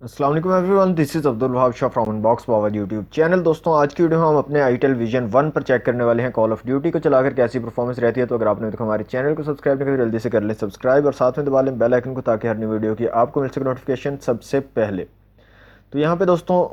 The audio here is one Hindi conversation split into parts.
अस्सलाम वालेकुम everyone, this is Abdul Wahab Shah from unbox Bawaji YouTube channel. दोस्तों आज की वीडियो में हम अपने आईटेल विजन 1 पर चेक करने वाले हैं कॉल ऑफ ड्यूटी को चलाकर कैसी परफॉर्मेंस रहती है। तो अगर आपने देखो हमारे चैनल को सब्सक्राइब नहीं किया जल्दी से कर लें सब्सक्राइब और साथ में दबा लें बेल आइकन को ताकि हर नई वीडियो की आपको मिल सके नोटिफिकेशन सबसे पहले। तो यहाँ पे दोस्तों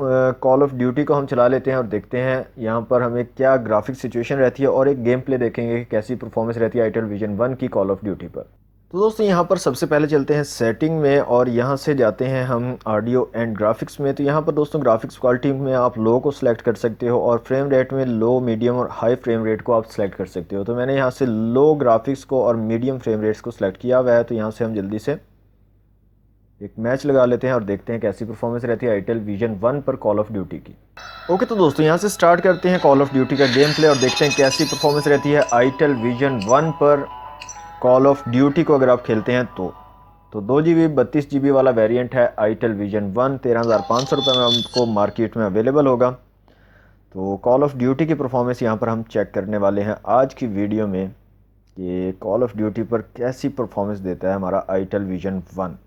कॉल ऑफ ड्यूटी को हम चला लेते हैं और देखते हैं यहाँ पर हमें क्या ग्राफिक सिचुएशन रहती है और एक गेम प्ले देखेंगे कि कैसी परफॉर्मेंस रहती है आईटेल विजन 1 की कॉल ऑफ ड्यूटी पर। तो दोस्तों यहाँ पर सबसे पहले चलते हैं सेटिंग में और यहाँ से जाते हैं हम ऑडियो एंड ग्राफिक्स में। तो यहाँ पर दोस्तों ग्राफिक्स क्वालिटी में आप लो को सिलेक्ट कर सकते हो और फ्रेम रेट में लो, मीडियम और हाई फ्रेम रेट को आप सिलेक्ट कर सकते हो। तो मैंने यहाँ से लो ग्राफिक्स को और मीडियम फ्रेम रेट्स को सिलेक्ट किया हुआ है। तो यहाँ से हम जल्दी से एक मैच लगा लेते हैं और देखते हैं कैसी परफॉर्मेंस रहती है आईटेल विजन 1 पर कॉल ऑफ ड्यूटी की। ओके तो दोस्तों यहाँ से स्टार्ट करते हैं कॉल ऑफ ड्यूटी का गेम प्ले और देखते हैं कैसी परफॉर्मेंस रहती है आईटेल विजन 1 पर कॉल ऑफ ड्यूटी को अगर आप खेलते हैं तो 2 GB 32 GB वाला वेरिएंट है आईटेल विजन 1। 13,500 रुपये में हमको मार्केट में अवेलेबल होगा। तो कॉल ऑफ ड्यूटी की परफॉर्मेंस यहाँ पर हम चेक करने वाले हैं आज की वीडियो में कि कॉल ऑफ ड्यूटी पर कैसी परफॉर्मेंस देता है हमारा आईटेल विजन 1।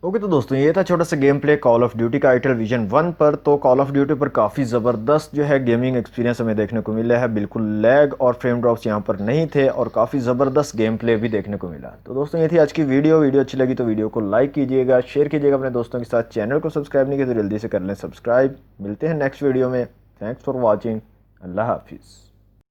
ओके तो दोस्तों ये था छोटा सा game play call of duty का आईटेल विजन 1 पर। तो कॉल ऑफ ड्यूटी पर काफ़ी ज़बरदस्त जो है गेमिंग एक्सपीरियंस हमें देखने को मिला है। बिल्कुल लैग और फ्रेम ड्रॉप्स यहाँ पर नहीं थे और काफ़ी ज़बरदस्त गेम प्ले भी देखने को मिला। तो दोस्तों ये थी आज की वीडियो अच्छी लगी तो वीडियो को लाइक कीजिएगा, शेयर कीजिएगा अपने दोस्तों के साथ। चैनल को सब्सक्राइब नहीं किया तो जल्दी से कर लें सब्सक्राइब। मिलते हैं नेक्स्ट वीडियो में। Thanks for watching. अल्लाह हाफिज़।